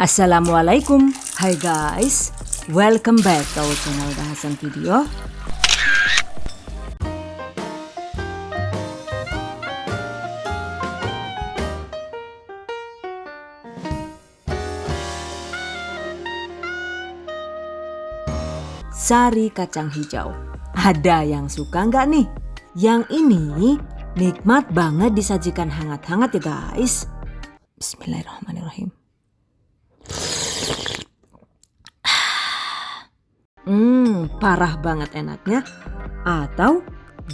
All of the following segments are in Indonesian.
Assalamualaikum, hai guys, welcome back to our channel bahasan video. Sari kacang hijau, ada yang suka nggak nih? Yang ini nikmat banget disajikan hangat-hangat ya guys. Bismillahirrahmanirrahim. Parah banget enaknya. Atau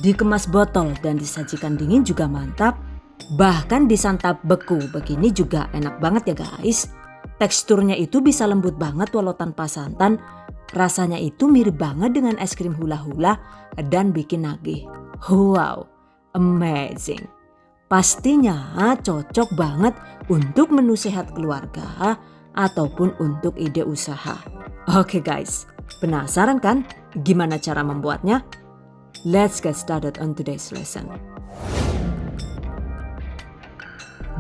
dikemas botol dan disajikan dingin juga mantap. Bahkan disantap beku begini juga enak banget ya guys. Teksturnya itu bisa lembut banget walau tanpa santan. Rasanya itu mirip banget dengan es krim hula-hula dan bikin nagih. Wow, amazing. Pastinya cocok banget untuk menu sehat keluarga ataupun untuk ide usaha. Oke guys, penasaran kan gimana cara membuatnya? Let's get started on today's lesson.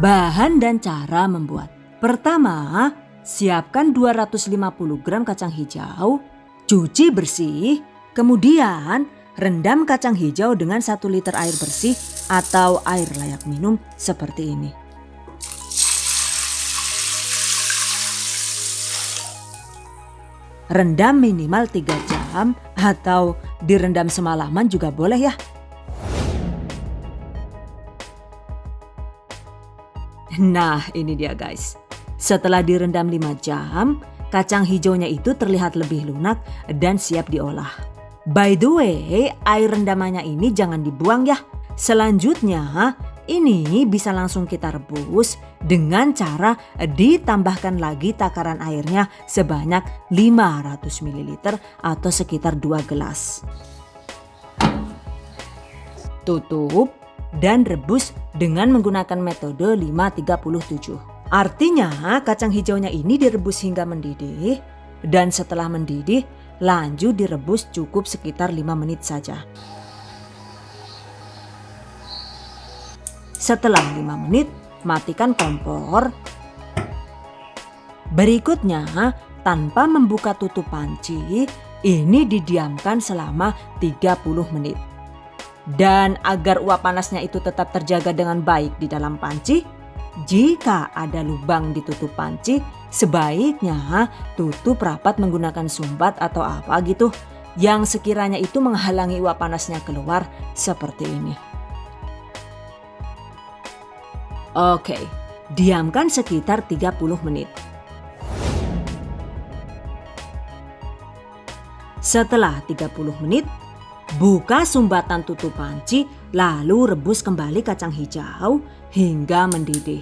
Bahan dan cara membuat. Pertama, siapkan 250 gram kacang hijau, cuci bersih, kemudian rendam kacang hijau dengan 1 liter air bersih atau air layak minum seperti ini. Rendam minimal 3 jam atau direndam semalaman juga boleh ya. Nah ini dia guys. Setelah direndam 5 jam, kacang hijaunya itu terlihat lebih lunak dan siap diolah. By the way, air rendamannya ini jangan dibuang ya. Selanjutnya, ini bisa langsung kita rebus dengan cara ditambahkan lagi takaran airnya sebanyak 500 ml atau sekitar 2 gelas. Tutup dan rebus dengan menggunakan metode 5-37. Artinya kacang hijaunya ini direbus hingga mendidih dan setelah mendidih lanjut direbus cukup sekitar 5 menit saja. Setelah 5 menit matikan kompor. Berikutnya tanpa membuka tutup panci ini didiamkan selama 30 menit. Dan agar uap panasnya itu tetap terjaga dengan baik di dalam panci, jika ada lubang di tutup panci, sebaiknya tutup rapat menggunakan sumbat atau apa gitu yang sekiranya itu menghalangi uap panasnya keluar seperti ini. Oke, diamkan sekitar 30 menit. Setelah 30 menit, buka sumbatan tutup panci lalu rebus kembali kacang hijau hingga mendidih.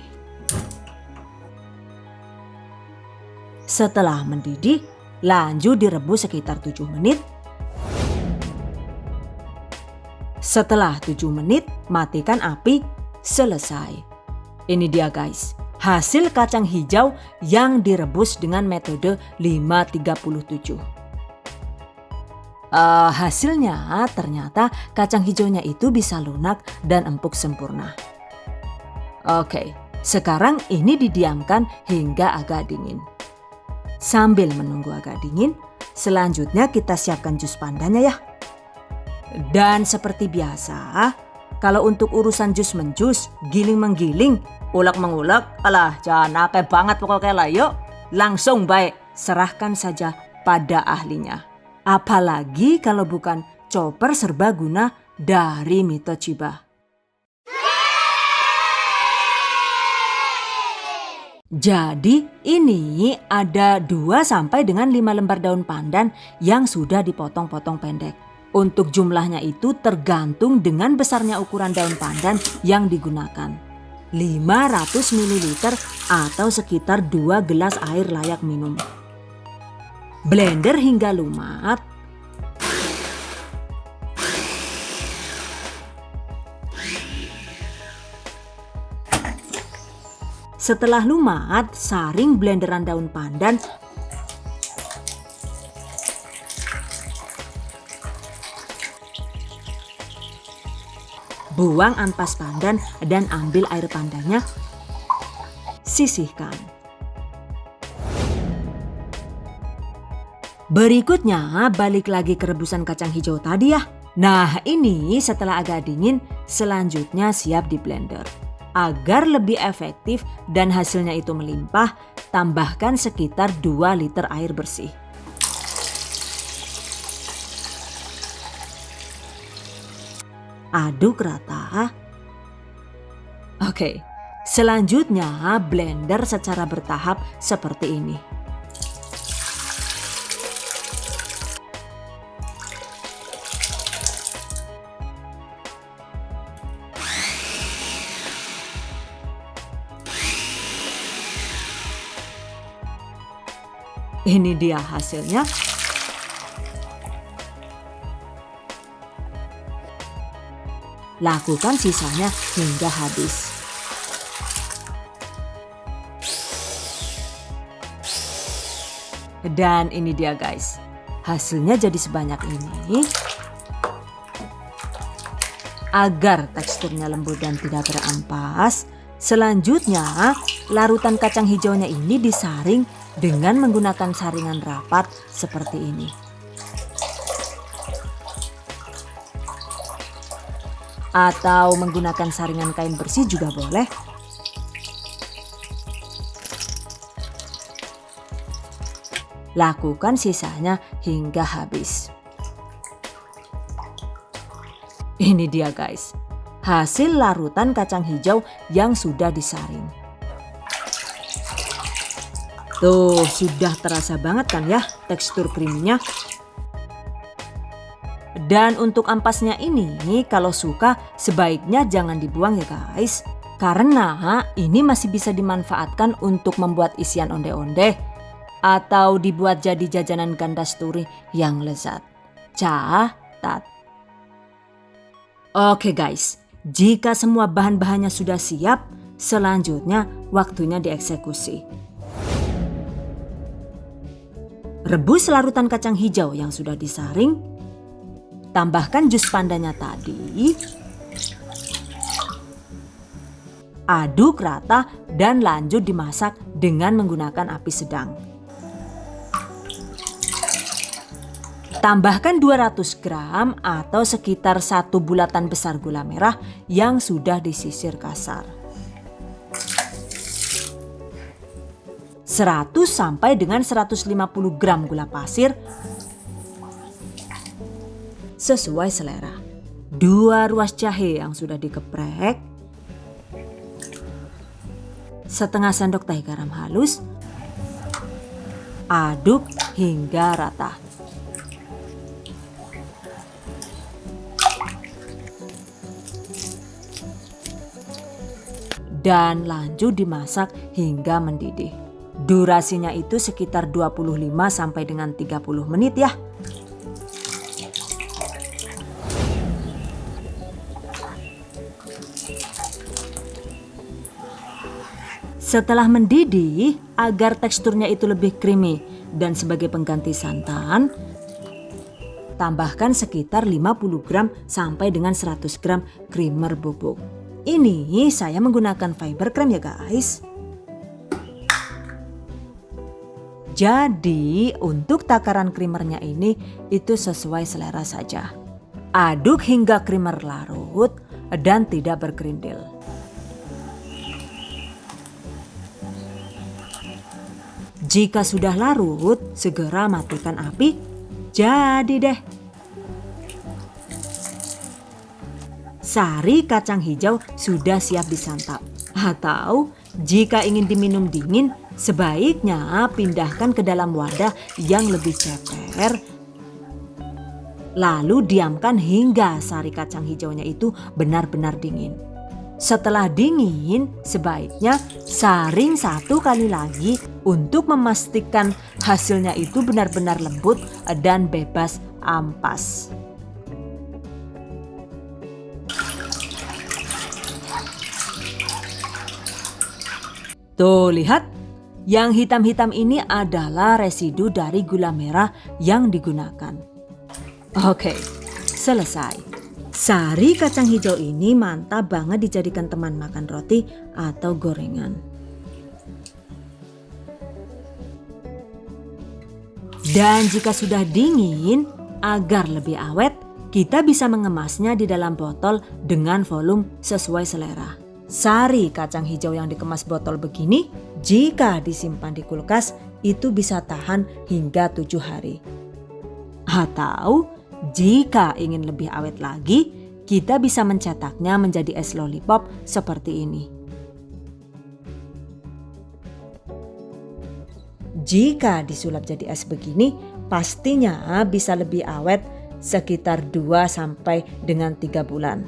Setelah mendidih, lanjut direbus sekitar 7 menit. Setelah 7 menit, matikan api. Selesai. Ini dia guys, hasil kacang hijau yang direbus dengan metode 5-37. Hasilnya ternyata kacang hijaunya itu bisa lunak dan empuk sempurna. Oke, sekarang ini didiamkan hingga agak dingin. Sambil menunggu agak dingin, selanjutnya kita siapkan jus pandannya ya. Dan seperti biasa, kalau untuk urusan jus menjus, giling menggiling, ulek mengulek, alah jangan akeh banget pokoknya lah yuk. Langsung baik, serahkan saja pada ahlinya. Apalagi kalau bukan chopper serbaguna dari Mito Chiba. Jadi ini ada 2 sampai dengan 5 lembar daun pandan yang sudah dipotong-potong pendek. Untuk jumlahnya itu tergantung dengan besarnya ukuran daun pandan yang digunakan. 500 ml atau sekitar 2 gelas air layak minum. Blender hingga lumat. Setelah lumat, saring blenderan daun pandan. Buang ampas pandan dan ambil air pandannya. Sisihkan. Berikutnya balik lagi ke rebusan kacang hijau tadi ya. Nah ini setelah agak dingin, selanjutnya siap di blender. Agar lebih efektif dan hasilnya itu melimpah, tambahkan sekitar 2 liter air bersih. Aduk rata. Oke, selanjutnya blender secara bertahap seperti ini. Ini dia hasilnya. Lakukan sisanya hingga habis. Dan ini dia guys. Hasilnya jadi sebanyak ini. Agar teksturnya lembut dan tidak berampas, selanjutnya larutan kacang hijaunya ini disaring dengan menggunakan saringan rapat seperti ini. Atau menggunakan saringan kain bersih juga boleh. Lakukan sisanya hingga habis. Ini dia guys, hasil larutan kacang hijau yang sudah disaring. Tuh, sudah terasa banget kan ya tekstur creamy-nya. Dan untuk ampasnya ini kalau suka sebaiknya jangan dibuang ya guys. Karena ini masih bisa dimanfaatkan untuk membuat isian onde-onde. Atau dibuat jadi jajanan gandasturi yang lezat. Catat. Oke guys, jika semua bahan-bahannya sudah siap, selanjutnya waktunya dieksekusi. Rebus larutan kacang hijau yang sudah disaring. Tambahkan jus pandanya tadi. Aduk rata dan lanjut dimasak dengan menggunakan api sedang. Tambahkan 200 gram atau sekitar 1 bulatan besar gula merah yang sudah disisir kasar. 100 sampai dengan 150 gram gula pasir sesuai selera. 2 ruas jahe yang sudah dikeprek. Setengah sendok teh garam halus. Aduk hingga rata. Dan lanjut dimasak hingga mendidih. Durasinya itu sekitar 25 sampai dengan 30 menit ya. Setelah mendidih, agar teksturnya itu lebih creamy dan sebagai pengganti santan, tambahkan sekitar 50 gram sampai dengan 100 gram creamer bubuk. Ini saya menggunakan fiber cream ya guys. Jadi untuk takaran creamernya ini itu sesuai selera saja. Aduk hingga creamer larut dan tidak bergerindil. Jika sudah larut, segera matikan api. Jadi deh. Sari kacang hijau sudah siap disantap. Atau jika ingin diminum dingin, sebaiknya pindahkan ke dalam wadah yang lebih ceper. Lalu diamkan hingga sari kacang hijaunya itu benar-benar dingin. Setelah dingin, sebaiknya saring 1 kali lagi untuk memastikan hasilnya itu benar-benar lembut dan bebas ampas. Tuh lihat, yang hitam-hitam ini adalah residu dari gula merah yang digunakan. Oke, selesai. Sari kacang hijau ini mantap banget dijadikan teman makan roti atau gorengan. Dan jika sudah dingin, agar lebih awet, kita bisa mengemasnya di dalam botol dengan volume sesuai selera. Sari kacang hijau yang dikemas botol begini, jika disimpan di kulkas, itu bisa tahan hingga 7 hari. Atau jika ingin lebih awet lagi, kita bisa mencetaknya menjadi es lollipop seperti ini. Jika disulap jadi es begini, pastinya bisa lebih awet sekitar 2 sampai dengan 3 bulan.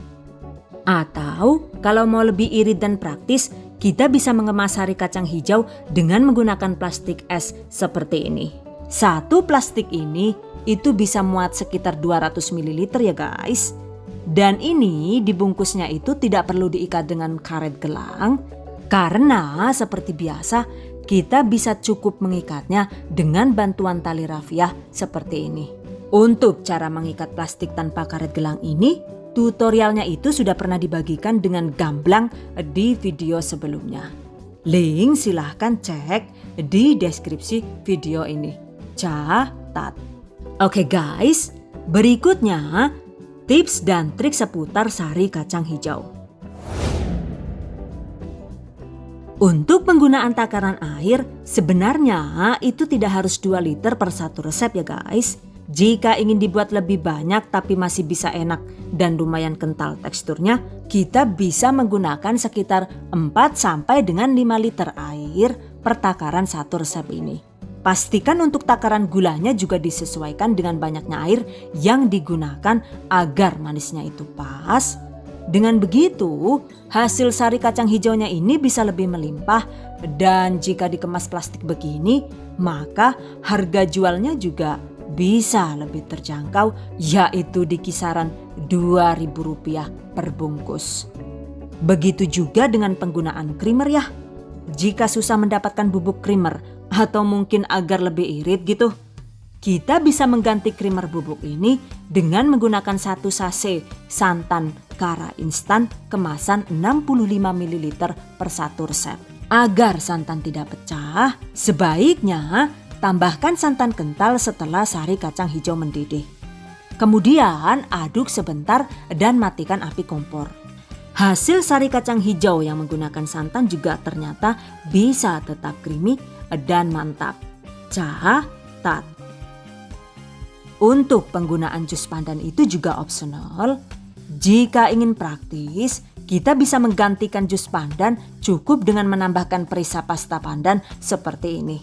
Atau kalau mau lebih irit dan praktis, kita bisa mengemas sari kacang hijau dengan menggunakan plastik es seperti ini. Satu plastik ini itu bisa muat sekitar 200 ml ya guys. Dan ini dibungkusnya itu tidak perlu diikat dengan karet gelang, karena seperti biasa kita bisa cukup mengikatnya dengan bantuan tali rafiah seperti ini. Untuk cara mengikat plastik tanpa karet gelang ini, tutorialnya itu sudah pernah dibagikan dengan gamblang di video sebelumnya. Link silahkan cek di deskripsi video ini. Catat. Oke guys, berikutnya tips dan trik seputar sari kacang hijau. Untuk penggunaan takaran air, sebenarnya itu tidak harus 2 liter per satu resep ya guys. Jika ingin dibuat lebih banyak tapi masih bisa enak dan lumayan kental teksturnya, kita bisa menggunakan sekitar 4 sampai dengan 5 liter air per takaran satu resep ini. Pastikan untuk takaran gulanya juga disesuaikan dengan banyaknya air yang digunakan agar manisnya itu pas. Dengan begitu, hasil sari kacang hijaunya ini bisa lebih melimpah, dan jika dikemas plastik begini, maka harga jualnya juga bisa lebih terjangkau, yaitu di kisaran Rp2.000 per bungkus. Begitu juga dengan penggunaan creamer ya. Jika susah mendapatkan bubuk creamer atau mungkin agar lebih irit gitu, kita bisa mengganti creamer bubuk ini dengan menggunakan 1 sachet santan kara instan kemasan 65 ml per satu resep. Agar santan tidak pecah, sebaiknya tambahkan santan kental setelah sari kacang hijau mendidih. Kemudian aduk sebentar dan matikan api kompor. Hasil sari kacang hijau yang menggunakan santan juga ternyata bisa tetap creamy dan mantap. Catat. Untuk penggunaan jus pandan itu juga opsional. Jika ingin praktis, kita bisa menggantikan jus pandan cukup dengan menambahkan perisa pasta pandan seperti ini.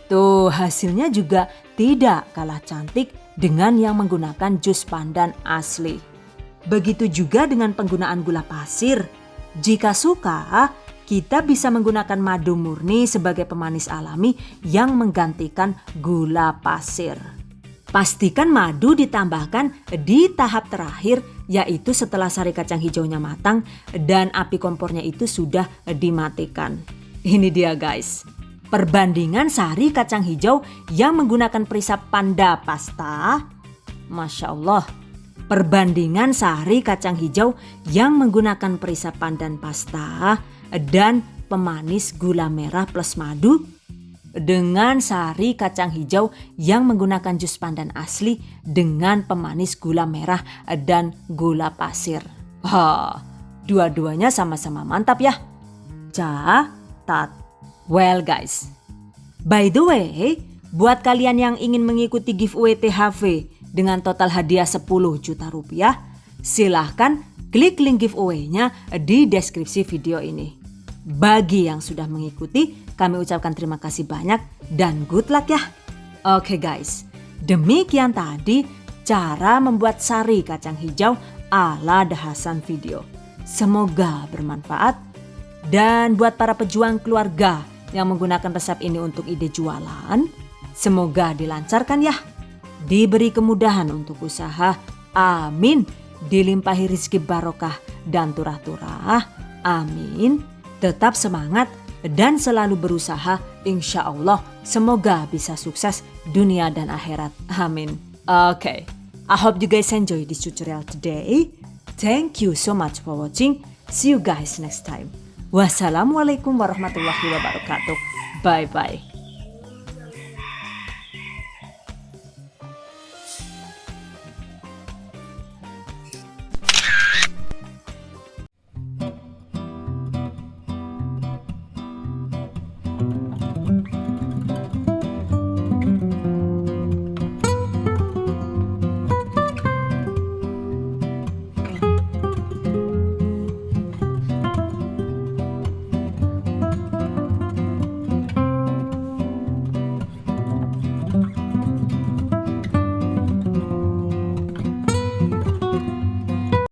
Tuh, hasilnya juga tidak kalah cantik dengan yang menggunakan jus pandan asli. Begitu juga dengan penggunaan gula pasir. Jika suka, kita bisa menggunakan madu murni sebagai pemanis alami yang menggantikan gula pasir. Pastikan madu ditambahkan di tahap terakhir, yaitu setelah sari kacang hijaunya matang dan api kompornya itu sudah dimatikan. Ini dia guys. Perbandingan sari kacang hijau yang menggunakan perisap panda pasta, Masya Allah. Perbandingan sari kacang hijau yang menggunakan perisap pandan pasta dan pemanis gula merah plus madu, dengan sari kacang hijau yang menggunakan jus pandan asli dengan pemanis gula merah dan gula pasir. Dua-duanya sama-sama mantap ya. Catat. Well guys, by the way, buat kalian yang ingin mengikuti giveaway THV dengan total hadiah 10 juta rupiah, silahkan klik link giveaway-nya di deskripsi video ini. Bagi yang sudah mengikuti, kami ucapkan terima kasih banyak dan good luck ya. Oke guys, demikian tadi cara membuat sari kacang hijau ala The Hasan video. Semoga bermanfaat, dan buat para pejuang keluarga yang menggunakan resep ini untuk ide jualan, semoga dilancarkan ya. Diberi kemudahan untuk usaha, amin. Dilimpahi rezeki barokah dan turah-turah, amin. Tetap semangat dan selalu berusaha, insya Allah semoga bisa sukses dunia dan akhirat, amin. Oke, I hope you guys enjoy this tutorial today. Thank you so much for watching. See you guys next time. Wassalamualaikum warahmatullahi wabarakatuh. Bye bye.